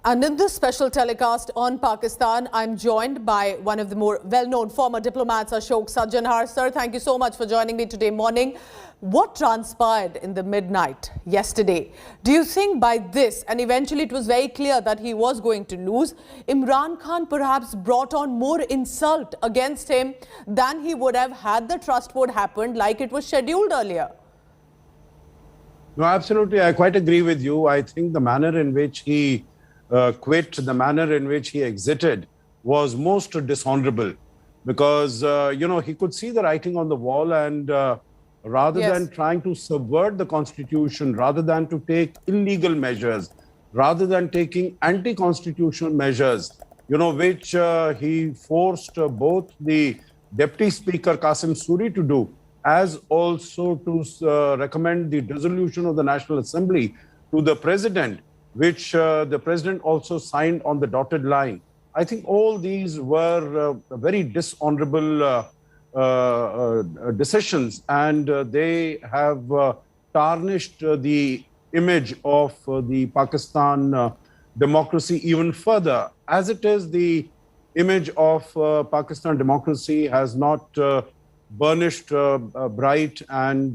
And in this special telecast on Pakistan, I'm joined by one of the more well-known former diplomats, Ashok Sajjanhar. Sir, thank you so much for joining me today morning. What transpired in the midnight yesterday? Do you think by this, and eventually it was very clear that he was going to lose, Imran Khan perhaps brought on more insult against him than he would have had the trust vote happened like it was scheduled earlier? No, absolutely. I quite agree with you. I think the manner in which he quit, the manner in which he exited was most dishonorable because, he could see the writing on the wall and rather than trying to subvert the constitution, rather than to take illegal measures, rather than taking anti-constitutional measures, which he forced both the Deputy Speaker Qasim Suri to do, as also to recommend the dissolution of the National Assembly to the President, which the President also signed on the dotted line. I think all these were very dishonorable decisions, and they have tarnished the image of the Pakistan democracy even further. As it is, the image of Pakistan democracy has not burnished bright and,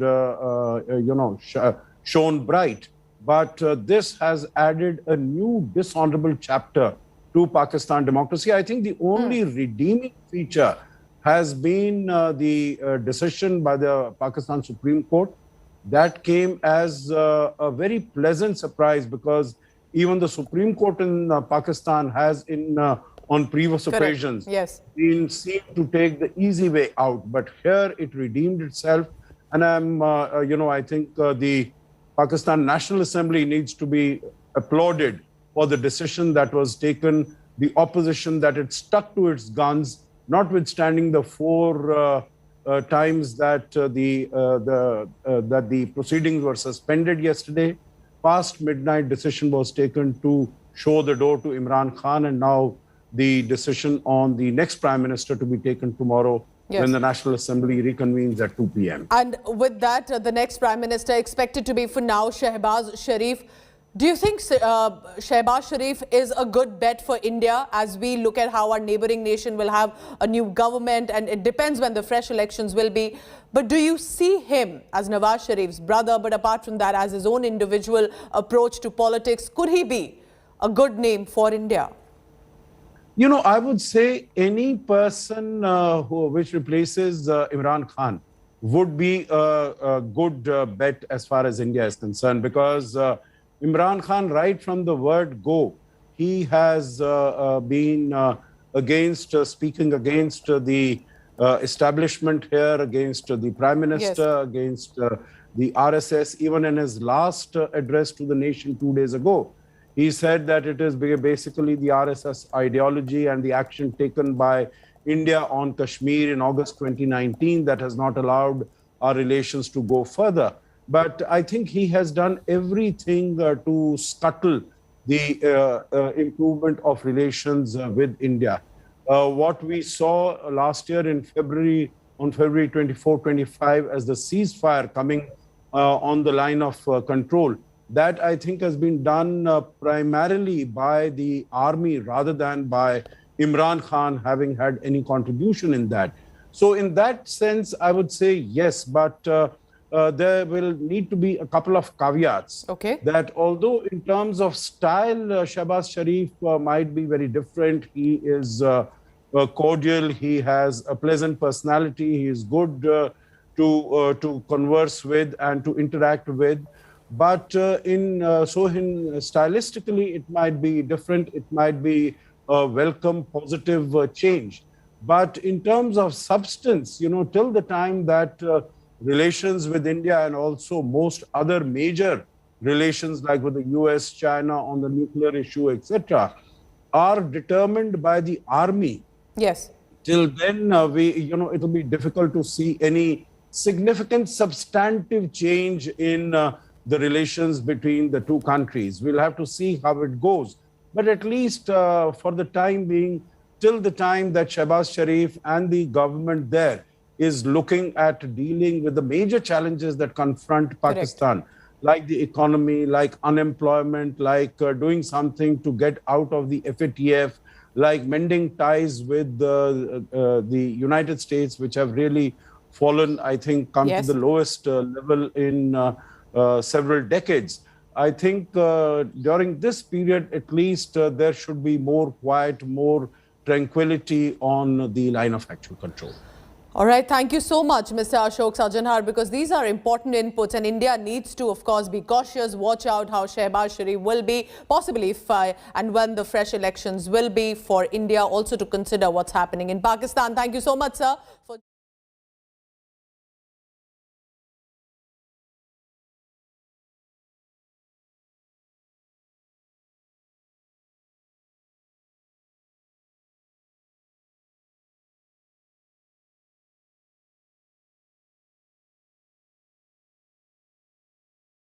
shone bright. But this has added a new dishonorable chapter to Pakistan democracy. I think the only redeeming feature has been the decision by the Pakistan Supreme Court. That came as a very pleasant surprise because even the Supreme Court in Pakistan has on previous occasions been seen to take the easy way out. But here it redeemed itself. And I think the Pakistan National Assembly needs to be applauded for the decision that was taken, the opposition that it stuck to its guns, notwithstanding the four times that the proceedings were suspended yesterday. Past midnight decision was taken to show the door to Imran Khan, and now the decision on the next Prime Minister to be taken tomorrow when the National Assembly reconvenes at 2 p.m. And with that, the next Prime Minister expected to be for now Shehbaz Sharif. Do you think Shehbaz Sharif is a good bet for India as we look at how our neighboring nation will have a new government, and it depends when the fresh elections will be? But do you see him as Nawaz Sharif's brother, but apart from that, as his own individual approach to politics? Could he be a good name for India? I would say any person which replaces Imran Khan would be a good bet as far as India is concerned, because Imran Khan, right from the word go, he has been speaking against the establishment here, against the Prime Minister, against the RSS. Even in his last address to the nation 2 days ago, he said that it is basically the RSS ideology and the action taken by India on Kashmir in August 2019 that has not allowed our relations to go further. But I think he has done everything to scuttle the improvement of relations with India. What we saw last year on February 24-25 as the ceasefire coming on the line of control, that I think has been done primarily by the army rather than by Imran Khan having had any contribution in that. So in that sense, I would say yes, but there will need to be a couple of caveats. That although in terms of style, Shehbaz Sharif might be very different. He is cordial, he has a pleasant personality, he is good to converse with and to interact with. But stylistically, it might be different. It might be a welcome, positive change. But in terms of substance, till the time that relations with India and also most other major relations like with the US, China on the nuclear issue, etc., are determined by the army. Till then, it'll be difficult to see any significant substantive change in the relations between the two countries. We'll have to see how it goes. But at least for the time being, till the time that Shehbaz Sharif and the government there is looking at dealing with the major challenges that confront Pakistan, like the economy, like unemployment, like doing something to get out of the FATF, like mending ties with the United States, which have really fallen, I think, come to Yes. the lowest level in several decades. I think during this period, at least, there should be more quiet, more tranquility on the line of actual control. All right, thank you so much, Mr. Ashok Sajjanhar, because these are important inputs and India needs to, of course, be cautious, watch out how Shehbaz Sharif will be, possibly if and when the fresh elections will be, for India also to consider what's happening in Pakistan. Thank you so much, sir.